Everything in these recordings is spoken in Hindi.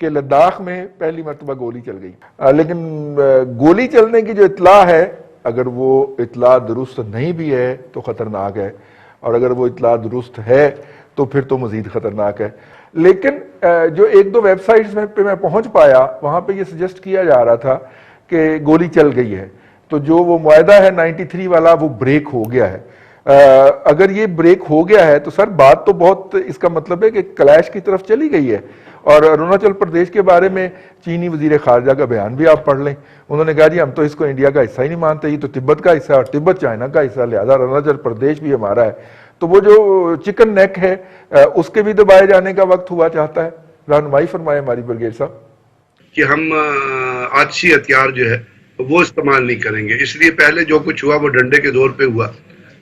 कि लद्दाख में पहली मरतबा गोली चल गई। लेकिन गोली चलने की जो इतला है, अगर वो इतला दुरुस्त नहीं भी है तो खतरनाक है, और अगर वो इतला दुरुस्त है तो फिर तो मजीद खतरनाक है। लेकिन जो एक दो वेबसाइट्स पे मैं पहुंच पाया, वहां पे ये सजेस्ट किया जा रहा था कि गोली चल गई है, तो जो वो मुआहदा है 93 वाला वो ब्रेक हो गया है। अगर ये ब्रेक हो गया है तो सर बात तो बहुत, इसका मतलब है कि क्लैश की तरफ चली गई है। और अरुणाचल प्रदेश के बारे में चीनी वजीर खारजा का बयान भी आप पढ़ लें, उन्होंने कहा जी हम तो इसको इंडिया का हिस्सा ही नहीं मानते, ये तो तिब्बत का हिस्सा है और तिब्बत चाइना का हिस्सा, लिहाजा अरुणाचल प्रदेश भी हमारा है। तो वो जो चिकन नेक है उसके भी दबाए जाने का वक्त हुआ चाहता है। रहनुमाई फरमाए हमारी ब्रिगेड साहब कि हम आजसी हथियार जो है वो इस्तेमाल नहीं करेंगे। इसलिए पहले जो कुछ हुआ वो डंडे के दौर पे हुआ,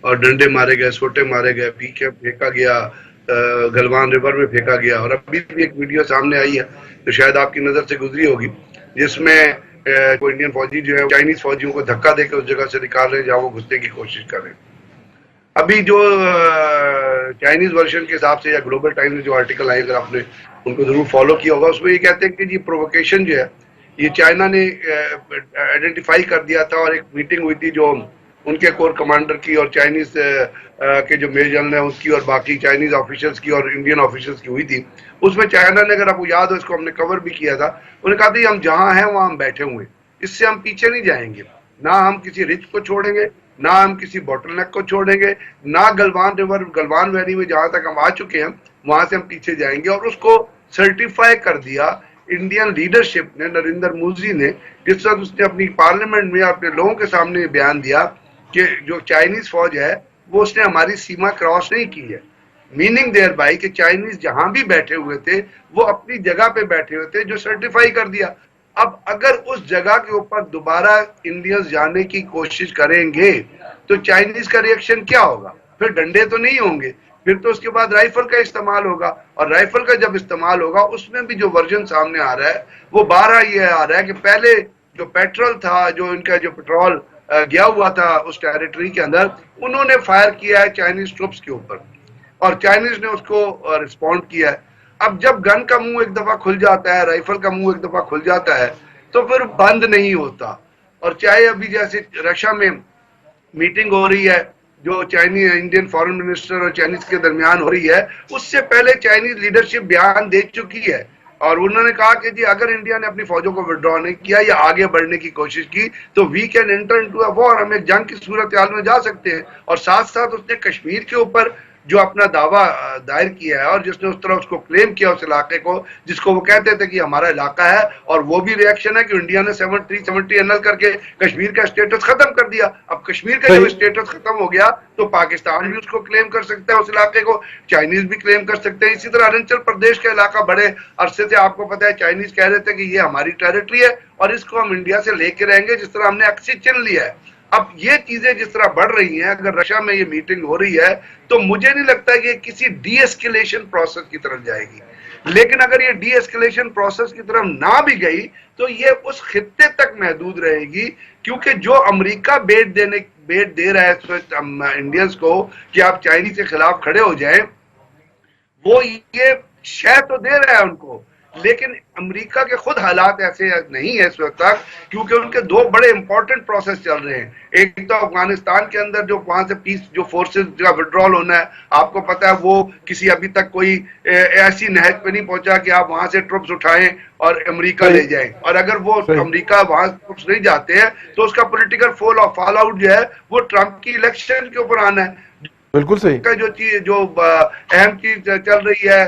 और डंडे मारे गए, सोटे मारे गए, पीके फेंका गया, गलवान रिवर में फेंका गया। और अभी भी एक वीडियो सामने आई है तो शायद आपकी नजर से गुजरी होगी, जिसमें कोई इंडियन फौजी जो है चाइनीज फौजियों को धक्का देकर उस जगह से निकाल रहे हैं जहां वो घुसने की कोशिश कर रहे हैं। अभी जो चाइनीज वर्जन के हिसाब से या ग्लोबल टाइम्स में जो आर्टिकल आए, अगर आपने उनको जरूर फॉलो किया होगा, उसमें ये कहते हैं कि जी प्रोवोकेशन जो है ये चाइना ने आइडेंटिफाई कर दिया था, और एक मीटिंग हुई थी जो उनके कोर कमांडर की और चाइनीज के जो मेजर जनरल है उसकी और बाकी चाइनीज ऑफिशियल्स की और इंडियन ऑफिशियल्स की हुई थी। उसमें चाइना ने, अगर आपको याद हो, इसको हमने कवर भी किया था, उन्होंने कहा था हम जहां हैं वहां हम बैठे हुए, इससे हम पीछे नहीं जाएंगे, ना हम किसी रिच को छोड़ेंगे, ना हम किसी बॉटलनेक को छोड़ेंगे, ना गलवान रिवर, गलवान वैली में जहां तक हम आ चुके हैं वहां से हम पीछे जाएंगे। और उसको सर्टिफाई कर दिया इंडियन लीडरशिप ने, नरेंद्र मोदी ने, जिस तरह उसने अपनी पार्लियामेंट में अपने लोगों के सामने बयान दिया कि जो चाइनीज फौज है वो उसने हमारी सीमा क्रॉस नहीं की है। मीनिंग देयर बाई कि चाइनीज जहां भी बैठे हुए थे वो अपनी जगह पे बैठे हुए थे, जो सर्टिफाई कर दिया। अब अगर उस जगह के ऊपर दोबारा इंडियंस जाने की कोशिश करेंगे तो चाइनीज का रिएक्शन क्या होगा? फिर डंडे तो नहीं होंगे, फिर तो उसके बाद राइफल का इस्तेमाल होगा, और राइफल का जब इस्तेमाल होगा उसमें भी जो वर्जन सामने आ रहा है वो 12 ये आ रहा है कि पहले जो पेट्रोल था, जो इनका जो पेट्रोल गया हुआ था उस टेरिटरी के अंदर, उन्होंने फायर किया है चाइनीज ट्रुप्स के ऊपर, और चाइनीज ने उसको रिस्पॉन्ड किया है। अब जब गन का मुंह एक दफा खुल जाता है, राइफल का मुंह एक दफा खुल जाता है, तो फिर बंद नहीं होता। और चाहे अभी जैसे रशिया में मीटिंग हो रही है जो चाइनीज इंडियन फॉरेन मिनिस्टर और चाइनीज के दरमियान हो रही है, उससे पहले चाइनीज लीडरशिप बयान दे चुकी है, और उन्होंने कहा कि जी अगर इंडिया ने अपनी फौजों को विड्रॉ नहीं किया या आगे बढ़ने की कोशिश की तो we can enter into a war, हम एक जंग की सूरत हाल में जा सकते हैं। और साथ साथ उसने कश्मीर के ऊपर जो अपना दावा दायर किया है, और जिसने उस तरह उसको क्लेम किया उस इलाके को जिसको वो कहते थे कि हमारा इलाका है, और वो भी रिएक्शन है कि इंडिया ने 370 एनएल करके कश्मीर का स्टेटस खत्म कर दिया। अब कश्मीर का जब स्टेटस खत्म हो गया तो पाकिस्तान भी उसको क्लेम कर सकता है, उस इलाके को चाइनीज भी क्लेम कर सकते हैं। इसी तरह अरुणाचल प्रदेश का इलाका बड़े अरसे से आपको पता है चाइनीज कह रहे थे कि ये हमारी टेरिटरी है और इसको हम इंडिया से लेके रहेंगे, जिस तरह हमने अक्सी चिन लिया है। अब ये चीजें जिस तरह बढ़ रही हैं, अगर रशिया में ये मीटिंग हो रही है तो मुझे नहीं लगता कि किसी डी एस्केलेशन प्रोसेस की तरफ जाएगी। लेकिन अगर ये डी एस्केलेशन प्रोसेस की तरफ ना भी गई तो ये उस खित्ते तक महदूद रहेगी, क्योंकि जो अमेरिका बेट दे रहा है इंडियंस को कि आप चाइनीज के खिलाफ खड़े हो जाएं, वो ये शय तो दे रहा है उनको, लेकिन अमेरिका के खुद हालात ऐसे नहीं है इस वक्त तक, क्योंकि उनके दो बड़े इंपॉर्टेंट प्रोसेस चल रहे हैं। एक तो अफगानिस्तान के अंदर जो वहां से पीस जो फोर्सेस का विड्रॉल होना है, आपको पता है वो किसी अभी तक कोई ऐसी नहज पे नहीं पहुंचा कि आप वहां से ट्रुप्स उठाएं और अमेरिका ले जाएं, और अगर वो अमेरिका वहां ट्रुप्स नहीं जाते हैं तो उसका पोलिटिकल फॉल आउट जो है वो ट्रंप की इलेक्शन के ऊपर आना है। बिल्कुल सही। जो चीज जो अहम चीज चल रही है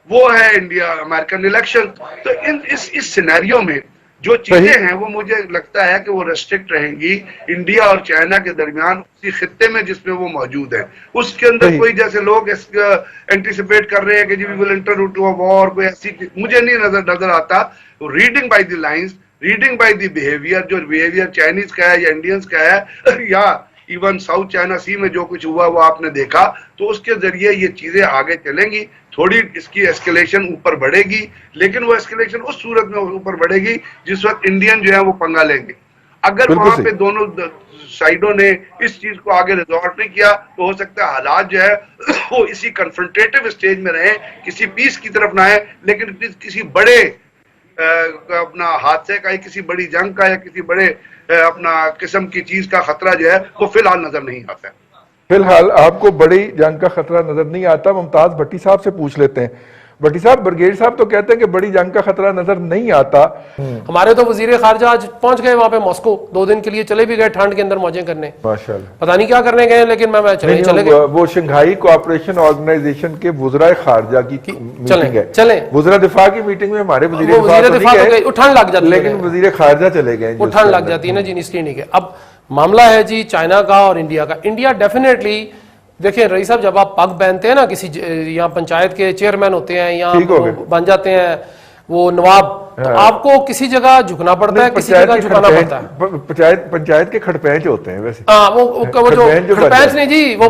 वो है इंडिया अमेरिकन इलेक्शन। तो इस सिनेरियो में जो चीजें हैं वो मुझे लगता है कि वो रेस्ट्रिक्ट रहेंगी इंडिया और चाइना के दरमियान उसी खित्ते में जिसमें वो मौजूद है। उसके अंदर कोई जैसे लोग एंटिसिपेट कर रहे हैं कि जी we will enter into a war, कोई ऐसी मुझे नहीं नजर आता। Reading by the lines, reading by the behaviour, जो बिहेवियर चाइनीज का है या इंडियंस का है या इवन साउथ चाइना सी में जो कुछ हुआ वो आपने देखा, तो उसके जरिए ये चीजें आगे चलेंगी। थोड़ी इसकी एस्केलेशन ऊपर बढ़ेगी, लेकिन वो एस्केलेशन उस सूरत में ऊपर बढ़ेगी जिस वक्त इंडियन जो है वो पंगा लेंगे। अगर वहां पे दोनों साइडों ने इस चीज को आगे रिजॉल्व नहीं किया तो हो सकता है हालात जो है वो इसी कन्फ्रंटेटिव स्टेज में रहे, किसी पीस की तरफ ना आए, लेकिन किसी बड़े अपना हादसे का या किसी बड़ी जंग का या किसी बड़े अपना किस्म की चीज का खतरा जो है वो फिलहाल नजर नहीं आता है। फिलहाल आपको बड़ी जंग का खतरा नजर नहीं आता। मुमताज भट्टी साहब से पूछ लेते हैं। भट्टी साहब, ब्रिगेड साहब तो कहते हैं कि बड़ी जंग का खतरा नजर नहीं आता। हमारे तो वजीर खारजा आज पहुंच गए वहां पे मॉस्को, 2 दिन के लिए चले भी गए ठंड के अंदर मौजें करने। माशाल्लाह। पता नहीं क्या करने गए, लेकिन मैं चले गए। वो शंघाई कोऑपरेशन ऑर्गेनाइजेशन के वुज़राए खारजा की मीटिंग है। चले वुज़रा दिफा की मीटिंग में हमारे वजीर दिफा तो गए, ठंड लग जाती है, लेकिन वजीर खारजा चले गए, वो ठंड लग जाती है ना जी, इसलिए नहीं गए। अब मामला है जी चाइना का और इंडिया का। इंडिया डेफिनेटली, देखिए रईस साहब, जब आप पग पहनते हैं ना, किसी यहाँ पंचायत के चेयरमैन होते हैं या बन जाते हैं वो नवाब, तो आपको किसी जगह झुकना पड़ता है, किसी जगह झुकाना पड़ता है। पंचायत के खड़पैंच होते हैं वैसे। हाँ, वो जो खड़पैंच नहीं जी, वो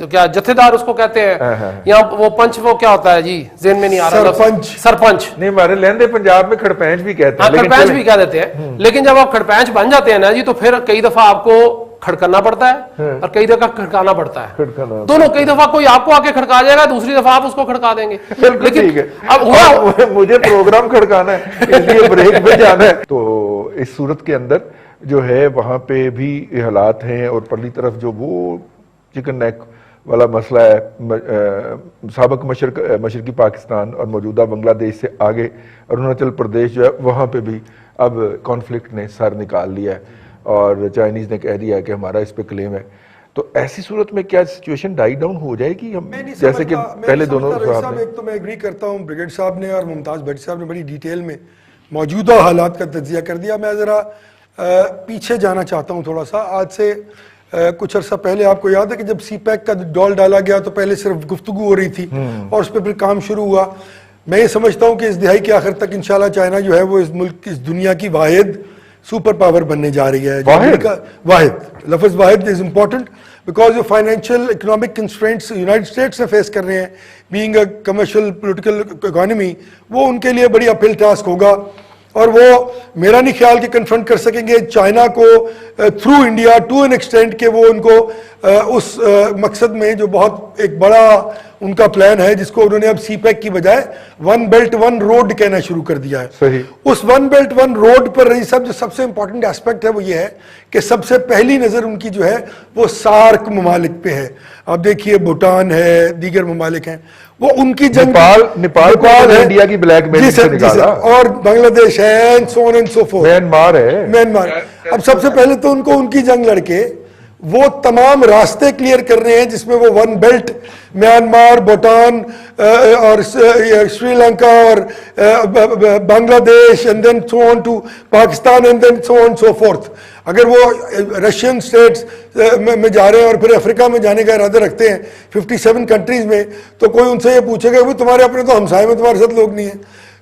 क्या जत्थेदार उसको कहते हैं, या वो पंच, वो क्या होता है जी, जेन में नहीं आ रहा, सरपंच नहीं, हमारे लहंदे पंजाब में खड़पैंच भी कहते हैं। खड़पैंच भी कह देते हैं, लेकिन जब आप खड़पैंच बन जाते हैं ना जी, तो फिर कई दफा आपको खड़कना पड़ता है और कई दफा खड़काना पड़ता है, दोनों। कई दफा कोई आपको आके खड़का जाएगा, दूसरी दफा आप उसको खड़का देंगे। लेकिन ठीक है, अब हुआ मुझे प्रोग्राम खड़काना है, इसलिए ब्रेक पे जाना है। तो इस सूरत के अंदर जो है वहां पे भी हालात हैं, और परली तरफ जो वो चिकन नेक वाला मसला है, साबिक मशरकी पाकिस्तान और मौजूदा बांग्लादेश से आगे अरुणाचल प्रदेश जो है, वहां पे भी अब कॉन्फ्लिक्ट ने सर निकाल लिया है और चाइनीज ने कह दिया है कि हमारा इस पे क्लेम है। तो ऐसी सूरत में क्या सिचुएशन डाई डाउन हो जाएगी? हम जैसे कि पहले दोनों साहब ने, एक तो मैं एग्री करता हूँ, ब्रिगेड साहब ने और मुमताज भट्टी साहब ने बड़ी डिटेल में मौजूदा हालात का तज्जिया कर दिया। मैं ज़रा पीछे जाना चाहता हूँ थोड़ा सा। आज से कुछ अर्सा पहले आपको याद है कि जब सीपैक का डॉल डाला गया तो पहले सिर्फ गुफ्तगू हो रही थी और उस पर फिर काम शुरू हुआ। मैं ये समझता हूँ कि इस दिहाई के आखिर तक इंशाल्लाह चाइना जो है वो इस मुल्क, इस दुनिया की वाहिद सुपर पावर बनने जा रही है। वाहिद, लफ्ज वाहिद इज इंपॉर्टेंट बिकॉज जो financial economic constraints United states से फेस कर रहे हैं, being a commercial political economy, वो उनके लिए बड़ी अपहिल टास्क होगा और वो मेरा नहीं ख्याल कि कन्फ्रंट कर सकेंगे चाइना को through India to an extent के वो उनको उस मकसद में जो बहुत एक बड़ा उनका प्लान है, जिसको उन्होंने अब सीपैक की बजाय वन बेल्ट वन रोड कहना शुरू कर दिया है। सही। उस वन बेल्ट वन रोड पर रही सब जो सबसे इंपॉर्टेंट एस्पेक्ट है वो ये है कि सबसे पहली नजर उनकी जो है वो सार्क ममालिक पे है। अब देखिए भूटान है, दीगर ममालिक हैं, वो उनकी जंग, नेपाल है, इंडिया की ब्लैकमेलिंग से निकाला, और बांग्लादेश है, and so on and so fourth, Myanmar. अब सबसे पहले तो उनको उनकी जंग लड़के वो तमाम रास्ते क्लियर कर रहे हैं जिसमें वो वन बेल्ट, म्यांमार, भूटान और श्रीलंका और Bangladesh and then so on to Pakistan and then so on so forth. अगर वो रशियन स्टेट्स में जा रहे हैं और फिर अफ्रीका में जाने का इरादा रखते हैं 57 कंट्रीज में, तो कोई उनसे ये पूछेगा वो तुम्हारे अपने तो हमसाए में तुम्हारे साथ लोग नहीं है,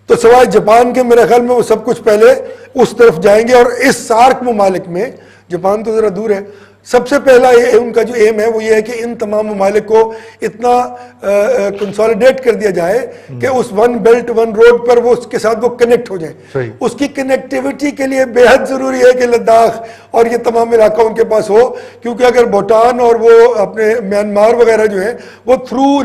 तो सवाए जापान के मेरे ख्याल में वो सब कुछ पहले उस तरफ जाएंगे। और इस सार्क ममालिक में, जापान तो जरा दूर है, सबसे पहला ये उनका जो एम है वो ये है कि इन तमाम ममालिक को इतना कंसोलिडेट कर दिया जाए कि उस वन बेल्ट वन रोड पर वो उसके साथ वो कनेक्ट हो जाए। उसकी कनेक्टिविटी के लिए बेहद जरूरी है कि लद्दाख और ये तमाम इलाका उनके पास हो, क्योंकि अगर भूटान और वो अपने म्यांमार वगैरह जो है वो थ्रू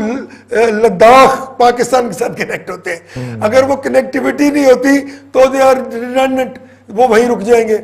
लद्दाख पाकिस्तान के साथ कनेक्ट होते हैं, अगर वो कनेक्टिविटी नहीं होती तो दे आर रिडंडेंट, वो वहीं रुक जाएंगे।